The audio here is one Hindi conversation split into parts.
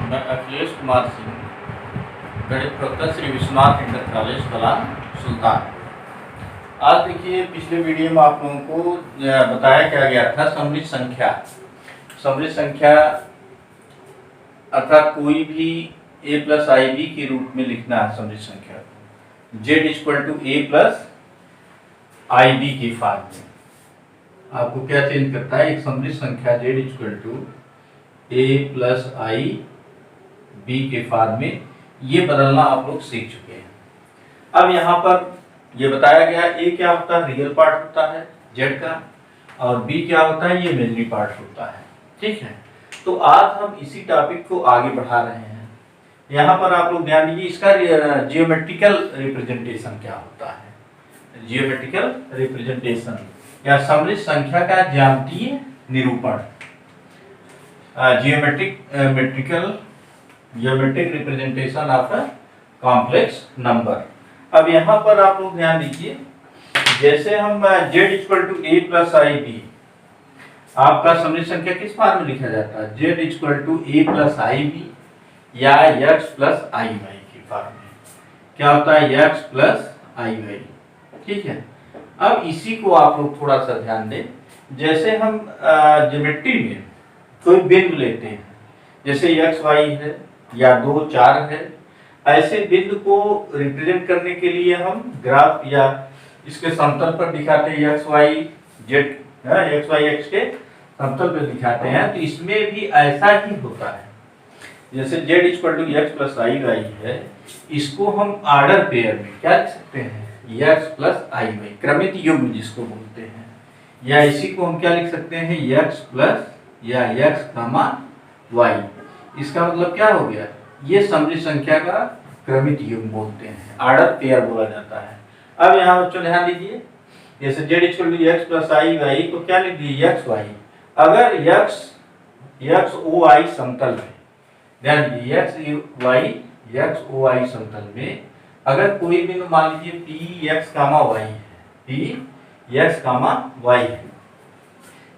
मैं अखिलेश कुमार सिंह, गणित professor Shri Vishwanath inter college Kalan Sultan. आज देखिए, पिछले वीडियो में आप लोगों को बताया क्या गया था समृद्ध संख्या। समृद्ध संख्या अर्थात कोई भी a प्लस आई बी के रूप में लिखना है समृद्ध संख्या को, z equal to a plus i b की फॉर्म में। आपको क्या चेंज करता है, एक समृद्ध संख्या z equal to a plus i b के फॉर्म में, ये बदलना आप लोग सीख चुके हैं। अब यहाँ पर ये बताया गया ए क्या होता है, रियल पार्ट होता है जेड का, और बी क्या होता है, ये इमेजिनरी पार्ट होता है। ठीक है, तो आज हम इसी टॉपिक को आगे बढ़ा रहे हैं। यहाँ पर आप लोग ध्यान दीजिए, इसका जियोमेट्रिकल रिप्रेजेंटेशन क्या होता है। जियोमेट्रिकल रिप्रेजेंटेशन या समृद्ध संख्या का ज्यामितीय निरूपण, geometric representation of a complex number. अब यहाँ पर आप लोग ध्यान दीजिए, जैसे हम z equal to a plus i b, आपका समृद्ध संख्या किस फॉर्म में लिखा जाता है, z equal to a plus i b या x प्लस आई वाई की फॉर्म में। क्या होता है, x प्लस आई वाई। ठीक है, अब इसी को आप लोग थोड़ा सा ध्यान दें। जैसे हम ज्योमेट्री में कोई बिंदु लेते हैं, जैसे x y है या 2 4 है, ऐसे बिंदु को रिप्रेजेंट करने के लिए हम ग्राफ या इसके समतल पर दिखाते हैं, x y x के समतल पर दिखाते हैं। तो इसमें भी ऐसा ही होता है। जैसे z equal to x plus i y है, इसको हम ऑर्डर पेयर में क्या लिख सकते हैं, x प्लस आई वाई, क्रमित युग्म जिसको बोलते हैं। या इसी को हम क्या लिख सकते हैं, x प्लस या x कमा y। इसका मतलब क्या हो गया, ये समृद्ध संख्या का क्रमित युग्म बोलते हैं, ऑर्डर पेयर बोला जाता है। अब यहाँ बच्चों ध्यान दीजिए, जैसे z equal to x plus i y को क्या लिख दिए, x y। अगर x o y समतल में, ध्यान दीजिए x o y समतल में अगर कोई बिंदु मान लीजिए p x कामा y है, p x कामा y है,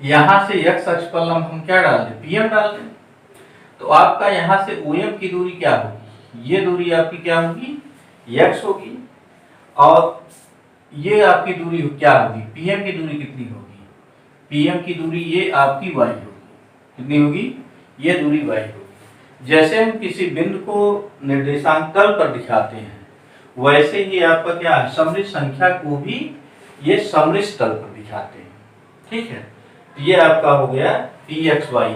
यहाँ से x अक्ष पर लंब हम क्या डाल दें, pm डाल दें। तो आपका यहाँ से OM की दूरी क्या होगी, ये दूरी आपकी क्या होगी, x होगी, और ये आपकी दूरी क्या होगी, PM की दूरी कितनी होगी, PM की दूरी ये आपकी y होगी। कितनी होगी, ये दूरी y होगी। जैसे हम किसी बिंदु को निर्देशांक तल पर दिखाते हैं, वैसे ही आपका क्या है, समृद्ध संख्या को भी ये समृद्ध तल पर दिखाते हैं। ठीक है, तो ये आपका हो गया pxy,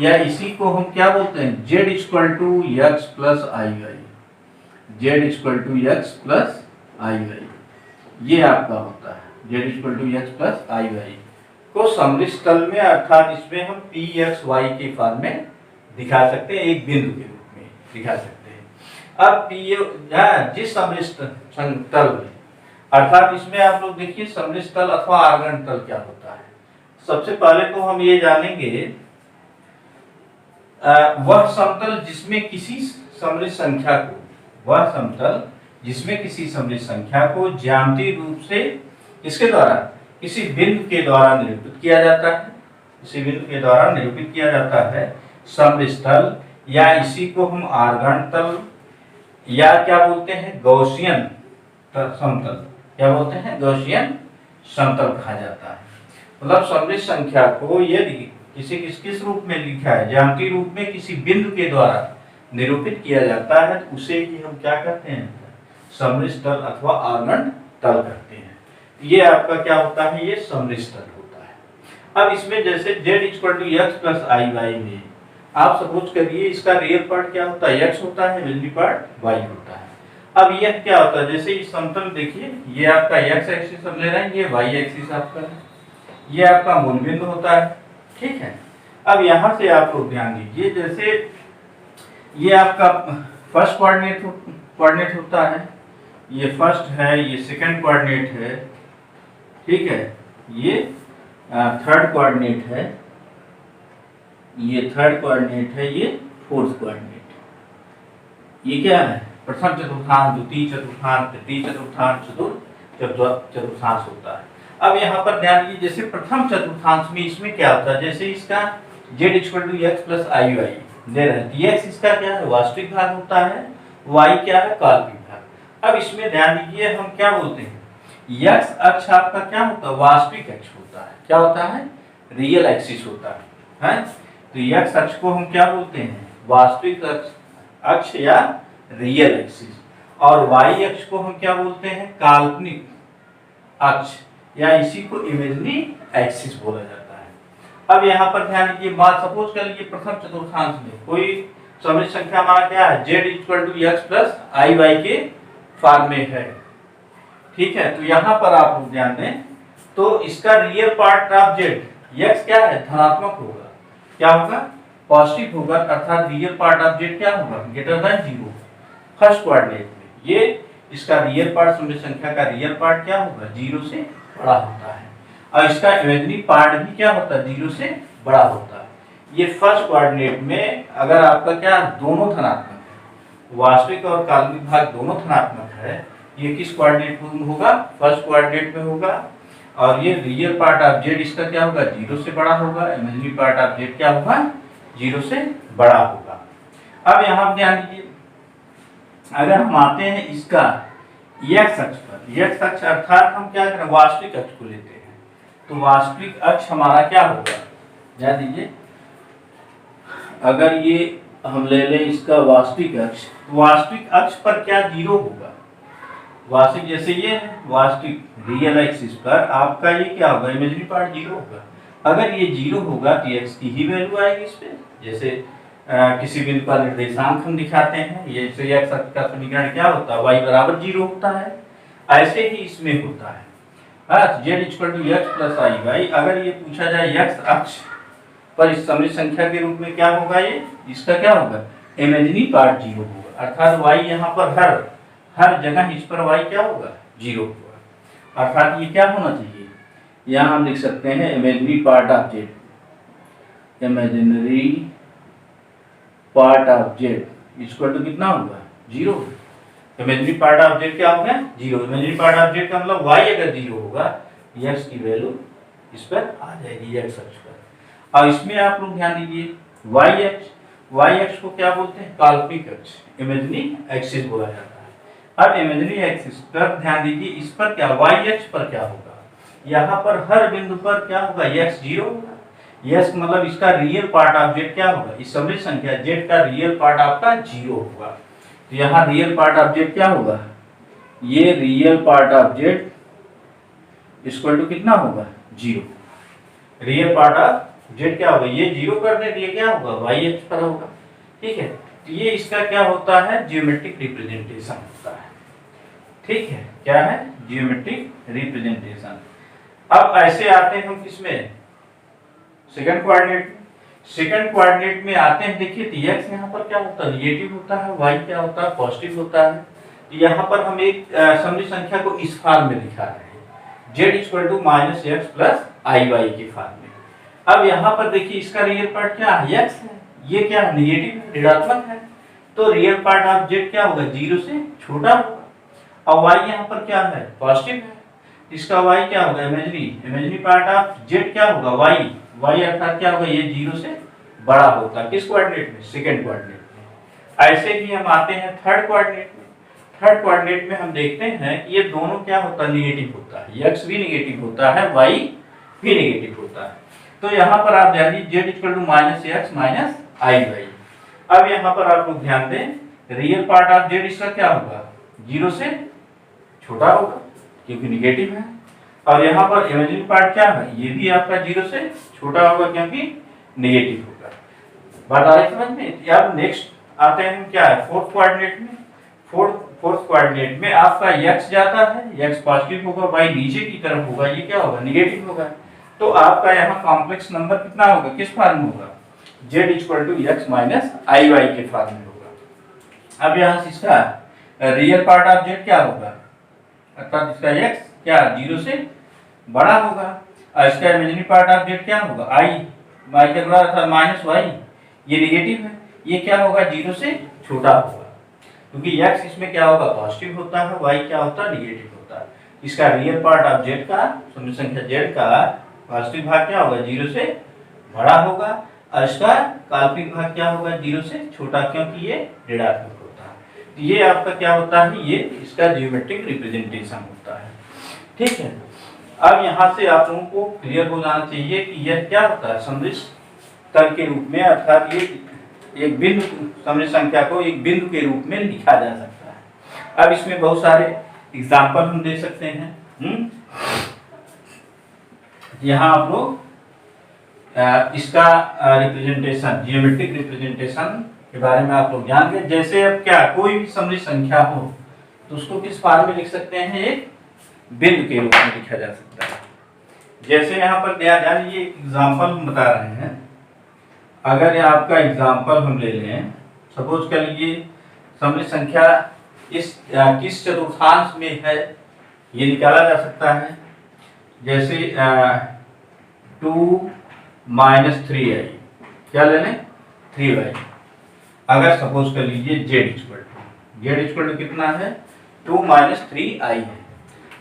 या इसी को हम क्या बोलते हैं, z equal to x plus i y, z equal to x plus i y, ये आपका होता है z equal to x plus i y को समृद्ध तल में, अर्थात इसमें हम pxy के फॉर्म में दिखा सकते हैं, एक बिंदु के रूप में दिखा सकते हैं। अब जिस समृद्ध तल में, अर्थात इसमें आप लोग देखिए समृद्ध तल अथवा आर्गन तल क्या होता है। सबसे पहले तो हम ये जानेंगे, वह समतल जिसमें किसी समृद्ध संख्या को, वह समतल जिसमें किसी समृद्ध संख्या को ज्यामितीय रूप से किसके द्वारा, किसी बिंदु के द्वारा निरूपित किया जाता है, किसी बिंदु के द्वारा निरूपित किया जाता है समृद्ध तल, या इसी को हम आर्गन तल या क्या बोलते हैं, गौसियन समतल, क्या बोलते हैं, गौसियन समतल कहा जाता है। मतलब समृद्ध संख्या को यदि किस रूप में लिखा है, ज्यामितीय रूप में किसी बिंदु के द्वारा निरूपित किया जाता है, तो उसे ही हम क्या कहते हैं, समृद्ध तल अथवा आर्गन तल कहते हैं। ये आपका क्या होता है, ये समृद्ध तल होता है। अब इसमें जैसे z equal to x plus i y में आप सपोज करिए, इसका रियल पार्ट क्या होता है, x होता है, इमेजिनरी पार्ट y होता है। अब यह क्या होता है, जैसे इस समतल देखिए, ये आपका x एक्सिस हम ले रहे हैं, ये y एक्सिस आपका है, ये आपका मूल बिंदु होता है। ठीक है, अब यहाँ से आप लोग ध्यान दीजिए, जैसे ये आपका फर्स्ट कोऑर्डिनेट होता है, ये फर्स्ट है, ये सेकंड कोऑर्डिनेट है। ठीक है, ये थर्ड कोऑर्डिनेट है, ये थर्ड कोऑर्डिनेट है, ये फोर्थ कोऑर्डिनेट। ये क्या है, प्रथम चतुर्थांश, द्वितीय चतुर्थांश, तृतीय चतुर्थांश, चतुर्थ चतुर्थांश होता है। अब यहाँ पर ध्यान दीजिए, जैसे प्रथम चतुर्थांश में इसमें क्या होता है, जैसे इसका z equal to x plus i y, दे रहे हैं। dx इसका क्या है, वास्तविक भाग होता है, y क्या है, काल्पनिक भाग। अब इसमें ध्यान दीजिए, हम क्या बोलते हैं, x अक्ष आपका क्या होता है, वास्तविक अक्ष होता है। क्या होता है, रियल एक्सिस होता है, हैं? तो x अक्ष को हम क्या बोलते हैं, वास्तविक अक्ष या रियल एक्सिस, और y अक्ष को हम क्या बोलते हैं, काल्पनिक अक्ष, या इसी को इमेजिनरी एक्सिस बोला जाता है। अब यहाँ पर ध्यान दीजिए, मान सपोज कर लीजिए प्रथम चतुर्थांश में कोई सममित संख्या हमारा क्या है, z equal to x plus i y के फॉर्म में है, ठीक है। तो यहाँ पर आप लोग ध्यान दें, तो इसका real part of z, x क्या है, धनात्मक होगा, क्या होगा, पॉजिटिव होगा, अर्थात रियल पार्ट ऑफ z क्या होगा, ग्रेटर देन 0 फर्स्ट कोऑर्डिनेट में। ये इसका रियल पार्ट, सममित संख्या का रियल पार्ट क्या होगा, 0 से बड़ा होता है, और इसका इमेजिनरी पार्ट भी क्या होता है, 0 से बड़ा होता है। ये फर्स्ट कोऑर्डिनेट में अगर आपका क्या दोनों धनात्मक है, वास्तविक और काल्पनिक भाग दोनों धनात्मक है, ये किस कोऑर्डिनेट में होगा, फर्स्ट कोऑर्डिनेट में होगा, और ये रियल पार्ट ऑफ z इसका क्या होगा, 0 से बड़ा होगा, इमेजिनरी पार्ट ऑफ z क्या होगा, 0 से बड़ा होगा। अब यहाँ ध्यान दीजिए, अगर हम आते हैं इसका x अक्ष पर, x अक्ष अर्थात हम क्या करें, वास्तविक अक्ष को लेते हैं, तो वास्तविक अक्ष हमारा क्या होगा, ध्यान दीजिए, अगर ये हम ले लें इसका वास्तविक अक्ष, तो वास्तविक अक्ष पर क्या 0 होगा, वास्तविक जैसे ये वास्तविक रियल एक्सिस पर आपका ये क्या होगा, इमेजिनरी पार्ट 0 होगा। अगर ये 0 होगा तो x की ही वैल्यू आएगी इस पे, जैसे किसी बिंदु का निर्देशांक हम दिखाते हैं, ये से x अक्ष का समीकरण क्या होता है, y बराबर 0 होता है, ऐसे ही इसमें होता है। z equal to x plus i y, अगर ये पूछा जाए x अक्ष पर इस सममित संख्या के रूप में क्या होगा, ये इसका क्या होगा, इमेजिनरी पार्ट 0 होगा, अर्थात y यहाँ पर हर जगह इस पर y क्या होगा, 0 होगा, अर्थात ये क्या होना चाहिए, यहाँ हम लिख सकते हैं imaginary part of z, imaginary part of z equal to कितना होगा, 0। इमेजिनरी पार्ट ऑफ z क्या होगा, 0। इमेजिनरी पार्ट ऑफ z का मतलब y अगर 0 होगा, x की वैल्यू इस पर आ जाएगी, x अक्ष पर। और इसमें आप लोग ध्यान दीजिए, y अक्ष को क्या बोलते हैं, काल्पनिक अक्ष, इमेजिनरी एक्सिस बोला जाता है। अब इमेजिनरी एक्सिस पर ध्यान दीजिए, इस पर क्या, y अक्ष पर क्या होगा, यहाँ पर हर बिंदु पर क्या होगा, x 0 होगा, यस मतलब इसका रियल पार्ट ऑफ z क्या होगा, इस सममित संख्या z का रियल पार्ट आपका 0 होगा। तो यहाँ रियल पार्ट ऑफ z क्या होगा, ये real part of z equal to कितना होगा, 0। रियल पार्ट ऑफ z क्या होगा, ये 0 कर दे, ये क्या होगा, y अक्ष पर होगा, ठीक है। तो ये इसका क्या होता है, जियोमेट्रिक रिप्रेजेंटेशन होता है, ठीक है, क्या है, जियोमेट्रिक रिप्रेजेंटेशन। अब ऐसे आते हैं हम किसमें, सेकंड कोऑर्डिनेट। सेकंड कोऑर्डिनेट में आते हैं, देखिए तो x यहाँ पर क्या होता है, नेगेटिव होता है, y क्या होता है, पॉजिटिव होता है। तो यहाँ पर हम एक सममित संख्या को इस फॉर्म में दिखा रहे हैं, z equal to minus x plus i y के फॉर्म में। अब यहाँ पर देखिए इसका रियल पार्ट क्या है, x है, ये क्या है, नेगेटिव है, ऋणात्मक है, तो रियल पार्ट ऑफ z क्या होगा, 0 से छोटा होगा, और y यहाँ पर क्या है, पॉजिटिव है, इसका y क्या होगा, इमेजिनरी पार्ट ऑफ z क्या होगा, y अर्थात क्या होगा, ये 0 से बड़ा होता है, किस कोऑर्डिनेट में, सेकंड कोऑर्डिनेट में। ऐसे ही हम आते हैं थर्ड कोऑर्डिनेट में। थर्ड कोऑर्डिनेट में हम देखते हैं कि ये दोनों क्या होता है, निगेटिव होता है, x भी निगेटिव होता है, y भी निगेटिव होता है। तो यहाँ पर आप ध्यान दीजिए, z equal to minus x minus i y. अब यहाँ पर आप लोग ध्यान दें, रियल पार्ट ऑफ z इसका क्या होगा, 0 से छोटा होगा क्योंकि निगेटिव है, और यहाँ पर इमेजिनरी पार्ट क्या है, ये भी आपका 0 से छोटा होगा क्योंकि नेगेटिव होगा। बात आ रही समझ में। अब नेक्स्ट आते हैं क्या है, फोर्थ कोऑर्डिनेट में। फोर्थ कोऑर्डिनेट में आपका x जाता है, x पॉजिटिव होगा, y नीचे की तरफ होगा, ये क्या होगा, नेगेटिव होगा। तो आपका यहाँ कॉम्प्लेक्स नंबर कितना होगा, किस फॉर्म में होगा, z equal to x minus i y के फॉर्म में होगा। अब यहाँ से इसका रियल पार्ट ऑफ z क्या होगा, अर्थात इसका x क्या 0 से बड़ा होगा, और इसका इमेजिनरी पार्ट ऑफ z क्या होगा, y के बड़ा अर्थात माइनस वाई, ये नेगेटिव है, ये क्या होगा, 0 से छोटा होगा, क्योंकि x इसमें क्या होगा, पॉजिटिव होता है, y क्या होता है, नेगेटिव होता है। इसका रियल पार्ट ऑफ z का, सममित संख्या z का पॉजिटिव भाग क्या होगा, 0 से बड़ा होगा, और इसका काल्पनिक भाग क्या होगा, 0 से छोटा, क्योंकि ये ऋणात्मक होता है। तो ये आपका क्या होता है, ये इसका जियोमेट्रिक रिप्रेजेंटेशन होता है। ठीक है, अब यहाँ से आप लोगों को क्लियर हो जाना चाहिए कि यह क्या होता है, सममित तल के रूप में, अर्थात ये एक बिंदु, सममित संख्या को एक बिंदु के रूप में लिखा जा सकता है। अब इसमें बहुत सारे एग्जाम्पल हम दे सकते हैं। यहाँ आप लोग इसका रिप्रेजेंटेशन, जियोमेट्रिक रिप्रेजेंटेशन के बारे में आप लोग जान गए। जैसे अब क्या, कोई भी सममित संख्या हो तो उसको किस फॉर्म में लिख सकते हैं, एक बिंदु के रूप में लिखा जा सकता है। जैसे यहाँ पर ध्यान, ये एग्जाम्पल हम बता रहे हैं। अगर आपका एग्जाम्पल हम ले लें, सपोज कर लीजिए सममित संख्या इस किस चतुर्थांश में है, ये निकाला जा सकता है। जैसे 2 - 3i, क्या ले लें, 3y। अगर सपोज कर लीजिए z इक्वल टू कितना है, 2 - 3i है।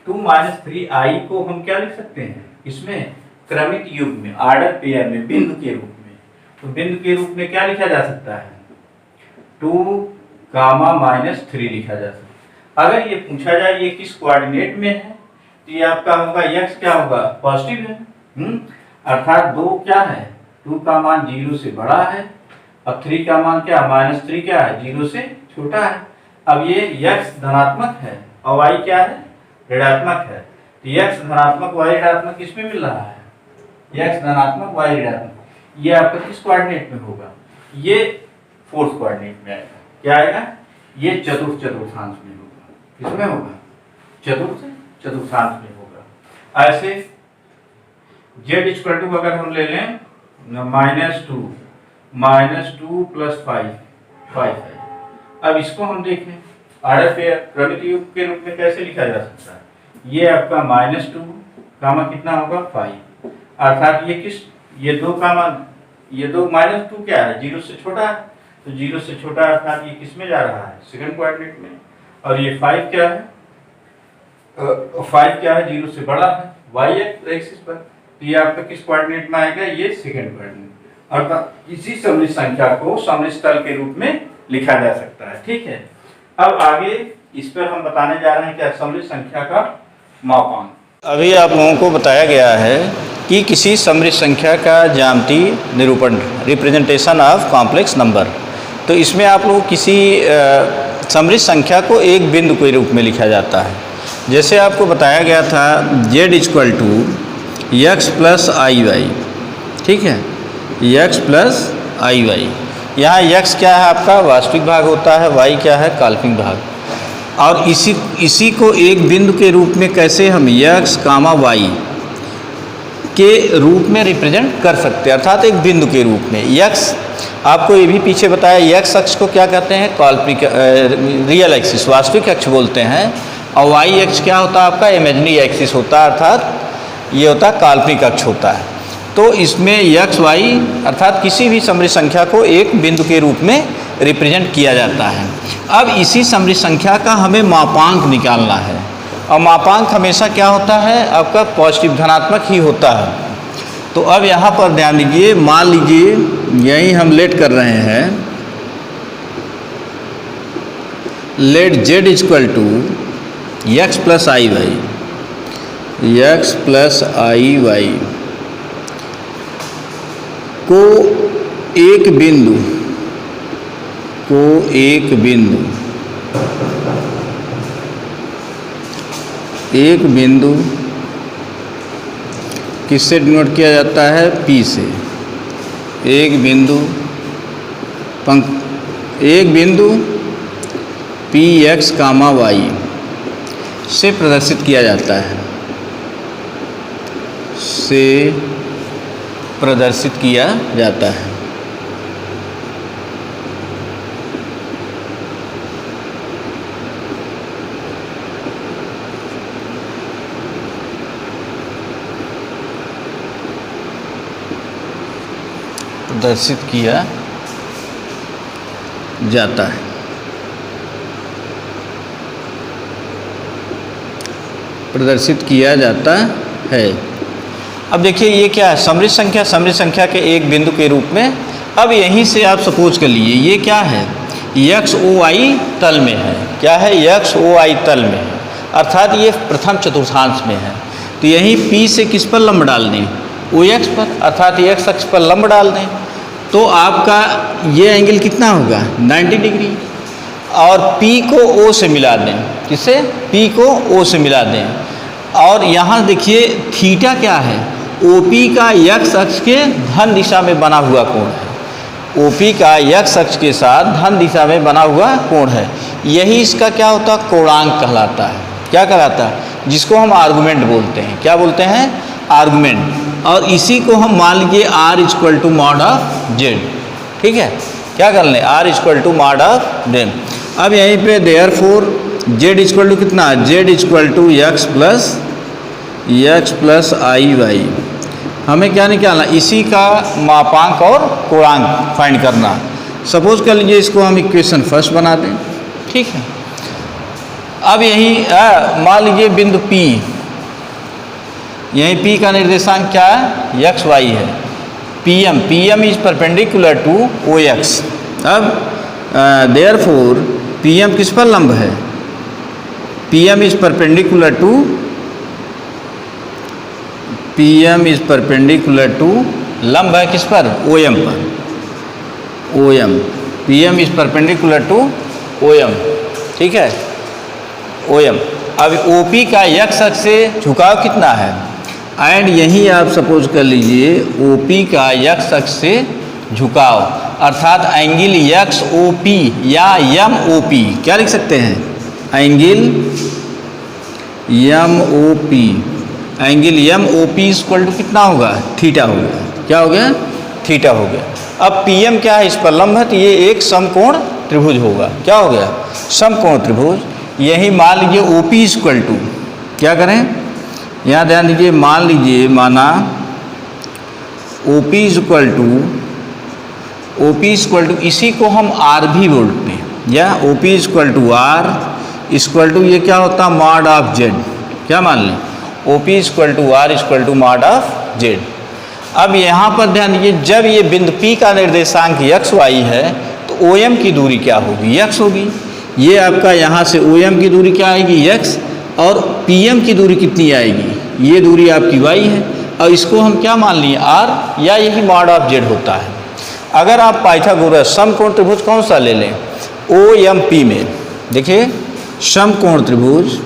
2 - 3i को हम क्या लिख सकते हैं, इसमें क्रमिक युग्म में, ऑर्डर पेयर में, बिंदु के रूप में। तो बिंदु के रूप में क्या लिखा जा सकता है, 2, -3 लिखा जा सकता है। अगर ये पूछा जाए ये किस कोऑर्डिनेट में है, तो ये आपका होगा x क्या होगा, पॉजिटिव है। अर्थात 2 क्या है, 2 का मान 0 से बड़ा है, और 3 का मान क्या, -3 क्या है, 0 से छोटा है। अब ये x धनात्मक है और y क्या है, ऋणात्मक है। तो x धनात्मक y ऋणात्मक किस में मिल रहा है, x धनात्मक y ऋणात्मक, ये आपका किस कोऑर्डिनेट में होगा, ये फोर्थ कोऑर्डिनेट में आएगा। क्या आएगा, ये चतुर्थांश में होगा। किसमें होगा, चतुर्थांश में होगा। ऐसे z इक्वल टू अगर हम ले लें -2 + 5 है। अब इसको हम देखें ऑर्डर पेयर क्रमिक युग्म के रूप में कैसे लिखा जा सकता है। ये आपका -2 कामा कितना होगा, 5। अर्थात ये किस, ये 2 का मान, ये 2 -2 क्या है, 0 से छोटा है। तो 0 से छोटा अर्थात ये किस में जा रहा है, सेकंड कोऑर्डिनेट में। और ये 5 क्या है, 5 क्या है, 0 से बड़ा है, y एक्सिस पर। तो ये आपका किस कोऑर्डिनेट में आएगा, ये सेकंड कोऑर्डिनेट। अर्थात इसी सममित संख्या को सममित तल के रूप में लिखा जा सकता है। ठीक है, अब आगे इस पर हम बताने जा रहे हैं कि सममित संख्या का मापांक। अभी आप लोगों को बताया गया है कि किसी सममित संख्या का ज्यामितीय निरूपण, रिप्रेजेंटेशन ऑफ कॉम्प्लेक्स नंबर। तो इसमें आप लोग किसी सममित संख्या को एक बिंदु के रूप में लिखा जाता है। जैसे आपको बताया गया था z equal to x + iy, ठीक है, x + iy। यहाँ x क्या है, आपका वास्तविक भाग होता है, y क्या है, काल्पनिक भाग। और इसी को एक बिंदु के रूप में कैसे हम x, y के रूप में रिप्रेजेंट कर सकते हैं, अर्थात एक बिंदु के रूप में। x आपको ये भी पीछे बताया, x अक्ष को क्या कहते हैं, काल्पनिक, रियल एक्सिस, वास्तविक अक्ष बोलते हैं। और y अक्ष क्या होता है, आपका इमेजिनरी एक्सिस होता है, अर्थात ये होता है काल्पनिक अक्ष होता है। तो इसमें x, y अर्थात किसी भी सममित संख्या को एक बिंदु के रूप में रिप्रेजेंट किया जाता है। अब इसी सममित संख्या का हमें मापांक निकालना है, और मापांक हमेशा क्या होता है, आपका पॉजिटिव, धनात्मक ही होता है। तो अब यहाँ पर ध्यान दीजिए, मान लीजिए यही हम लेट कर रहे हैं, let z equal to x + iy, x + iy को एक बिंदु किससे डिनोट किया जाता है, P से। एक बिंदु Px, y से प्रदर्शित किया जाता है, प्रदर्शित किया जाता है। अब देखिए ये क्या है, समृद्ध संख्या के एक बिंदु के रूप में। अब यहीं से आप सपोज कर लीजिए ये क्या है, एक्स ओ वाई तल में है। क्या है, एक्स ओ वाई तल में है, अर्थात ये प्रथम चतुर्थांश में है। तो यहीं P से किस पर लंब डाल दें, ओ एक्स पर, अर्थात एक्स अक्ष पर लंब डाल दें तो आपका ये एंगल कितना होगा 90 डिग्री। और P को O से मिला दें, किससे, P को O से मिला दें। और यहाँ देखिए थीटा क्या है, OP का x अक्ष के धन दिशा में बना हुआ कोण है। OP का x अक्ष के साथ धन दिशा में बना हुआ कोण है। यही इसका क्या होता है, कोणांक कहलाता है। क्या कहलाता है, जिसको हम आर्गुमेंट बोलते हैं। क्या बोलते हैं, आर्गुमेंट। और इसी को हम मान लीजिए R equal to mod of Z। ठीक है, क्या कर लें, R equal to mod of Z। अब यहीं पे देयरफॉर Z इक्वल टू कितना, Z equal to x plus i y. हमें क्या निकालना, इसी का मापांक और कोणांक फाइंड करना। सपोज कर लीजिए इसको हम इक्वेशन फर्स्ट बना दें। ठीक है, अब यही मान लीजिए बिंदु P, यहीं P का निर्देशांक क्या है, एक्स वाई है। PM is perpendicular to OX। अब देयरफॉर PM किस पर लंब है, PM इज परपेंडिकुलर टू लंब है किस पर, OM पर, OM। PM is perpendicular to OM। ठीक है, OM। अब OP का x अक्ष से झुकाव कितना है, एंड यही आप सपोज कर लीजिए OP का x अक्ष से झुकाव, अर्थात एंगल XOP या MOP। क्या लिख सकते हैं, angle MOP। Angle MOP equal to कितना होगा, थीटा हो गया। क्या हो गया, थीटा हो गया। अब PM क्या है, इस पर लंब है, तो ये एक समकोण त्रिभुज होगा। क्या हो गया, समकोण त्रिभुज। यही मान लीजिए OP इक्वल टू, क्या करें, यहाँ ध्यान दीजिए, मान लीजिए माना OP इक्वल टू इसी को हम R भी बोलते हैं, या OP equal to R equal to ये क्या होता है, मॉड ऑफ Z। क्या मान लें, OP equal to R equal to mod of Z। अब यहाँ पर ध्यान दीजिए, जब ये बिंदु P का निर्देशांक x y है तो OM की दूरी क्या होगी, x होगी। ये आपका यहाँ से OM की दूरी क्या आएगी, x, और PM की दूरी कितनी आएगी, ये दूरी आपकी y है। और इसको हम क्या मान लिए, R, या यही मॉड ऑफ Z होता है। अगर आप पाइथागोरस समकोण त्रिभुज कौन सा ले लें, OMP में, देखिए समकोण त्रिभुज,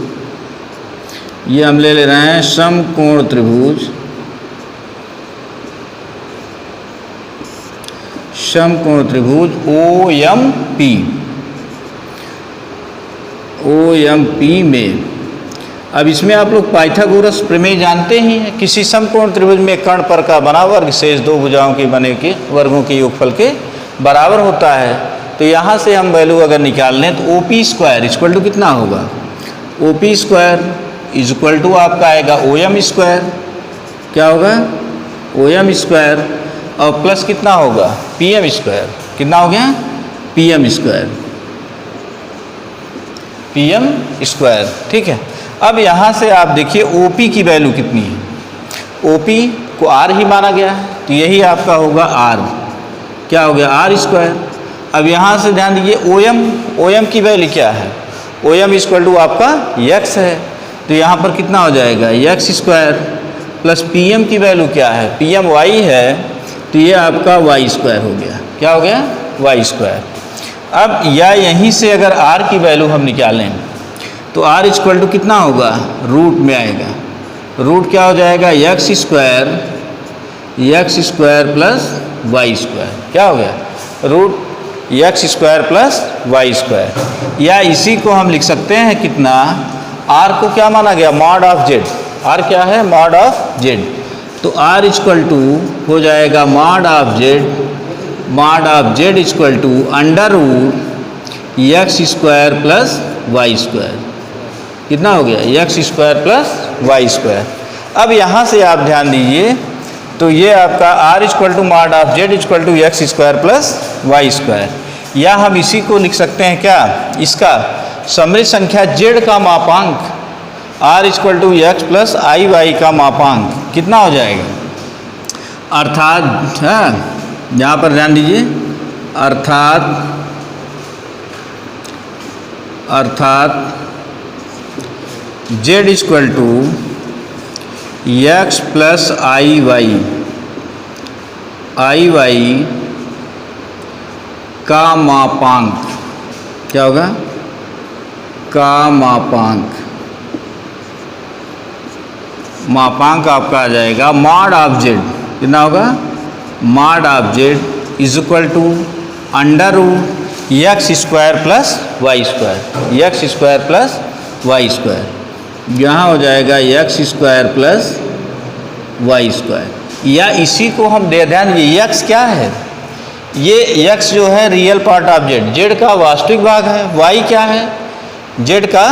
ये हम ले रहे हैं समकोण त्रिभुज, OMP में। अब इसमें आप लोग पाइथागोरस प्रमेय जानते ही हैं, किसी समकोण त्रिभुज में कर्ण पर का बना वर्ग शेष दो भुजाओं के बने के वर्गों के योगफल के बराबर होता है। तो यहाँ से हम वैल्यू अगर निकाल लें तो OP स्क्वायर इक्वल टू कितना होगा, OP स्क्वायर इक्वल टू आपका आएगा OM स्क्वायर। क्या होगा, OM स्क्वायर, और प्लस कितना होगा, PM स्क्वायर। कितना हो गया, PM स्क्वायर। ठीक है, अब यहाँ से आप देखिए OP की वैल्यू कितनी है, OP को R ही माना गया है, तो यही आपका होगा R। क्या हो गया, R स्क्वायर। अब यहाँ से ध्यान दीजिए OM की वैल्यू क्या है, OM इक्वल टू आपका x है, तो यहाँ पर कितना हो जाएगा, x स्क्वायर प्लस PM की वैल्यू क्या है, PM y है, तो ये आपका y स्क्वायर हो गया। क्या हो गया, y स्क्वायर। अब या यहीं से अगर R की वैल्यू हम निकालें तो R इक्वल टू कितना होगा, रूट में आएगा, रूट क्या हो जाएगा, x square plus y square. क्या हो गया, root x square plus y square. या इसी को हम लिख सकते हैं कितना, R को क्या माना गया, मॉड ऑफ Z। R क्या है, मॉड ऑफ Z। तो R इक्वल टू हो जाएगा mod of Z equal to under root x square plus y square. कितना हो गया, x square plus y square. अब यहाँ से आप ध्यान दीजिए, तो ये आपका R equal to mod of Z equal to x square plus y square. या हम इसी को लिख सकते हैं क्या, इसका समृद्ध संख्या Z का मापांक r equal to x plus i y का मापांक कितना हो जाएगा, अर्थात यहाँ पर ध्यान दीजिए, अर्थात z equal to x plus i y का मापांक क्या होगा, का मापांक आपका आ जाएगा मॉड ऑफ जेड, कितना होगा, mod of z is equal to under root x square plus y square, x square plus y square, यहाँ हो जाएगा x square plus y square, या इसी को हम ध्यान दीजिए, एक्स क्या है, ये x जो है real part of Z, Z का वास्तविक भाग है, y क्या है, जेड का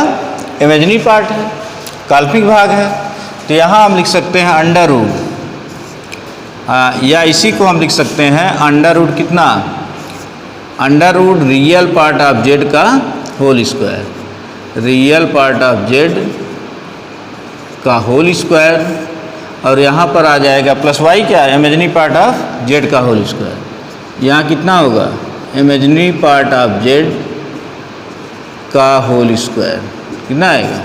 इमेजिनरी पार्ट है, काल्पनिक भाग है। तो यहाँ हम लिख सकते हैं अंडर रूट, या इसी को हम लिख सकते हैं अंडर रूट कितना, under root real part of z का whole square, real part of z का होल स्क्वायर, और यहाँ पर आ जाएगा प्लस y क्या है, इमेजिनरी पार्ट ऑफ जेड का होल स्क्वायर, यहाँ कितना होगा, इमेजिनरी पार्ट ऑफ जेड का होल स्क्वायर, कितना आएगा,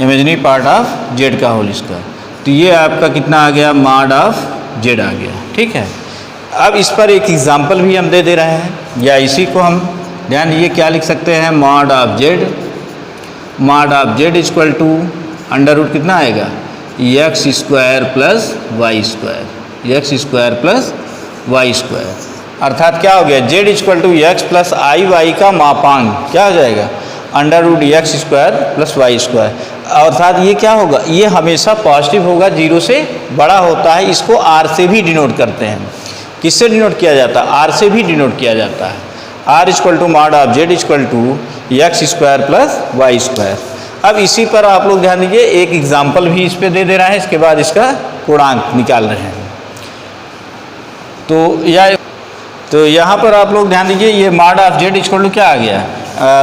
इमेजिनरी पार्ट ऑफ जेड का होल स्क्वायर। तो ये आपका कितना आ गया, मॉड ऑफ जेड आ गया, ठीक है। अब इस पर एक एग्जांपल भी हम दे रहे हैं, या इसी को हम ध्यान दीजिए क्या लिख सकते हैं, mod of z equal to under root कितना आएगा, x square plus y square, x square plus y square, अर्थात क्या हो गया, z equal to x plus i y का मापांक क्या हो जाएगा, under root x square plus y square, अर्थात ये क्या होगा, ये हमेशा पॉजिटिव होगा, जीरो से बड़ा होता है, इसको r से भी डिनोट करते हैं, किससे डिनोट किया जाता है, r से भी डिनोट किया जाता है, r equal to mod of z equal to x square plus y square. अब इसी पर आप लोग ध्यान दीजिए, एक एग्जाम्पल भी इस पर दे रहे हैं, इसके बाद इसका पूर्णांक निकाल रहे हैं। तो यहाँ पर आप लोग ध्यान दीजिए, ये mod of z equal to क्या आ गया,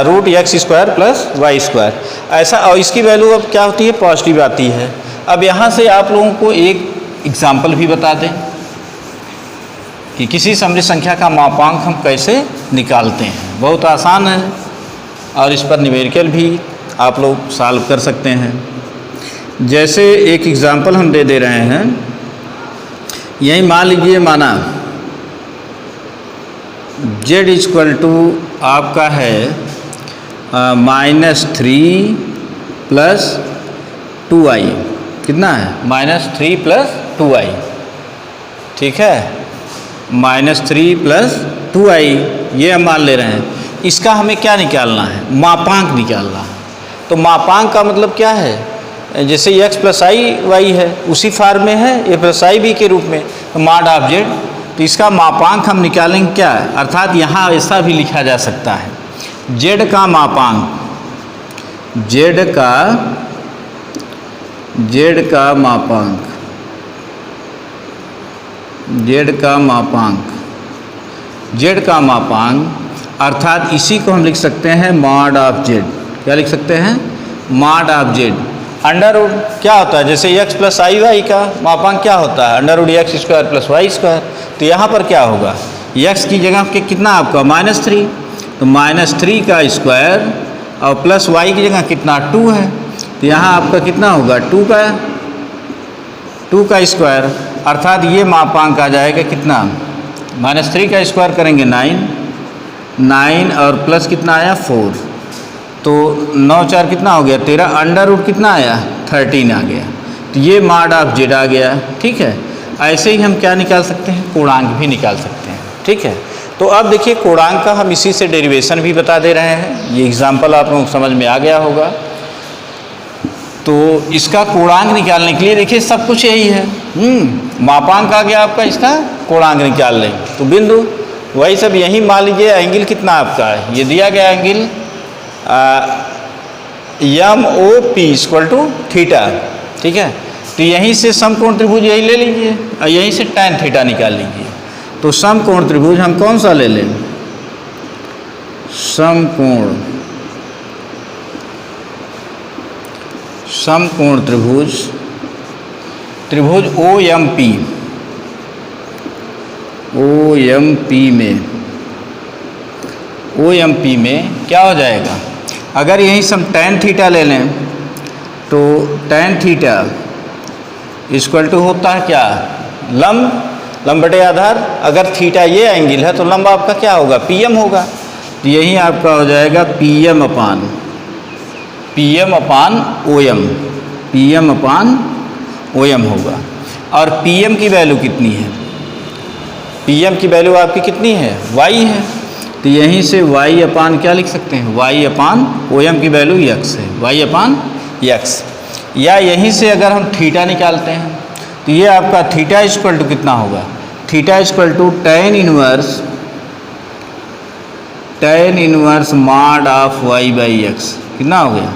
root x square plus y square, ऐसा, और इसकी वैल्यू अब क्या होती है, पॉजिटिव आती है। अब यहाँ से आप लोगों को एक एग्जाम्पल भी बता दें कि किसी समृद्ध संख्या का मापांक हम कैसे निकालते हैं, बहुत आसान है, और इस पर न्यूमेरिकल भी आप लोग सॉल्व कर सकते हैं। जैसे एक एग्जाम्पल हम दे रहे हैं, यही मान लीजिए, माना z इक्वल टू आपका है -3 प्लस 2i, कितना है, -3 प्लस 2i, ठीक है, -3 प्लस 2i, ये हम मान ले रहे हैं। इसका हमें क्या निकालना है, मापांक निकालना है। तो मापांक का मतलब क्या है, जैसे x प्लस आई वाई है, उसी फॉर्म में है, a प्लस आई बी के रूप में, तो मॉड ऑफ जेड, तो इसका मापांक हम निकालेंगे क्या है, अर्थात यहाँ ऐसा भी लिखा जा सकता है, z का मापांक, z का मापांक, अर्थात इसी को हम लिख सकते हैं मॉड ऑफ जेड, क्या लिख सकते हैं, mod of z, under root क्या होता है, जैसे x प्लस आई वाई का मापांक क्या होता है, under root x square plus y square. तो यहाँ पर क्या होगा, x की जगह के कितना आपका -3, तो -3 का स्क्वायर और प्लस y की जगह कितना 2 है, तो यहाँ आपका कितना होगा 2 का स्क्वायर, अर्थात ये मापांक आ जाएगा कितना, -3 का स्क्वायर करेंगे 9 और प्लस कितना आया 4, तो 9 4 कितना हो गया 13, अंडर रूट कितना आया 13 आ गया। तो ये मॉड ऑफ जेड आ गया, ठीक है। ऐसे ही हम क्या निकाल सकते हैं, पूर्णांक भी निकाल सकते हैं, ठीक है। तो अब देखिए पूर्णांक का हम इसी से डेरिवेशन भी बता दे रहे हैं, ये एग्जाम्पल आप लोगों को समझ में आ गया होगा। तो इसका पूर्णांक निकालने के लिए देखिए सब कुछ यही है, मापांक आ गया आपका, इसका पूर्णांक निकाल लें तो बिंदु वही सब यही मान लीजिए। एंगल कितना आपका है, ये दिया गया angle MOP equal to theta, ठीक है। तो यहीं से समकोण त्रिभुज यही ले लीजिए और यहीं से tan थीटा निकाल लीजिए। तो समकोण त्रिभुज हम कौन सा ले लें, समकोण त्रिभुज OMP में क्या हो जाएगा, अगर यहीं से हम tan थीटा ले लें तो tan थीटा इक्वल टू होता है क्या, लंब बटे आधार। अगर थीटा ये एंगल है तो लंब आपका क्या होगा, PM होगा। तो यही आपका हो जाएगा PM अपान OM होगा। और PM की वैल्यू कितनी है, PM की वैल्यू आपकी कितनी है, y है। तो यहीं से y अपान क्या लिख सकते हैं, y अपान OM की वैल्यू x है, y अपान x। या यहीं से अगर हम थीटा निकालते हैं तो ये आपका थीटा इक्वल टू कितना होगा, theta equal to tan inverse mod of y by x। कितना हो गया,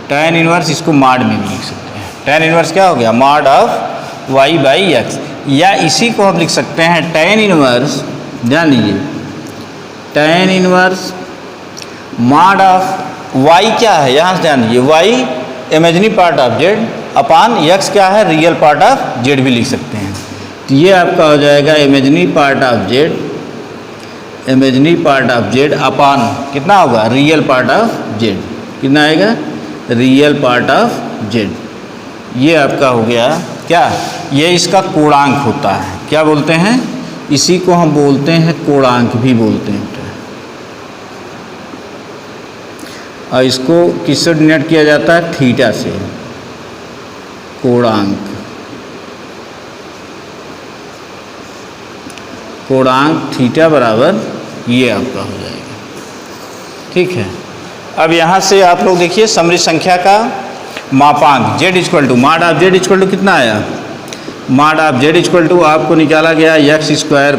tan इनवर्स, इसको मॉड में भी लिख सकते हैं, tan इनवर्स क्या हो गया, mod of y by x। या इसी को हम लिख सकते हैं tan इनवर्स, ध्यान दीजिए, tan inverse mod of y क्या है, यहाँ से ध्यान दीजिए, y imaginary part of z upon x क्या है, रियल पार्ट ऑफ z भी लिख सकते हैं। तो ये आपका हो जाएगा इमेजिनरी पार्ट ऑफ z अपान कितना होगा, रियल पार्ट ऑफ z। कितना आएगा, रियल पार्ट ऑफ z। ये आपका हो गया क्या, ये इसका कोणांक होता है, क्या बोलते हैं, इसी को हम बोलते हैं कोणांक भी बोलते हैं। और इसको किससे डिनोट किया जाता है, थीटा से, कोणांक थीटा बराबर ये आपका हो जाएगा। ठीक है, अब यहाँ से आप लोग देखिए समृद्ध संख्या का मापांक z equal to mod of z equal to कितना आया, mod of z equal to आपको निकाला गया x square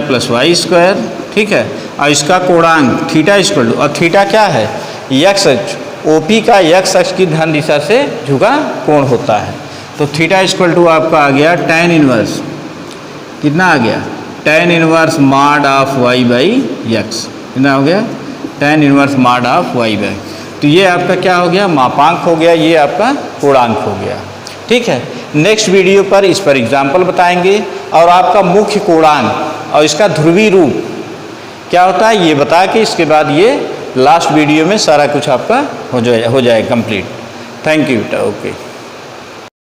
plus y square. ठीक है, और इसका कोणांक थीटा इक्वल टू, और थीटा क्या है, x अक्ष, OP का x अक्ष की धन दिशा से झुका कोण होता है। तो थीटा इक्वल टू आपका आ गया tan इनवर्स, कितना आ गया, tan inverse mod of y by x। कितना हो गया, tan inverse mod of y by. तो ये आपका क्या हो गया, मापांक हो गया, ये आपका कोणांक हो गया। ठीक है, नेक्स्ट वीडियो पर इस पर एग्जाम्पल बताएंगे और आपका मुख्य कोणांक और इसका ध्रुवीय रूप क्या होता है ये बता के इसके बाद ये लास्ट वीडियो में सारा कुछ आपका हो जाए कंप्लीट। थैंक यू बेटा, ओके।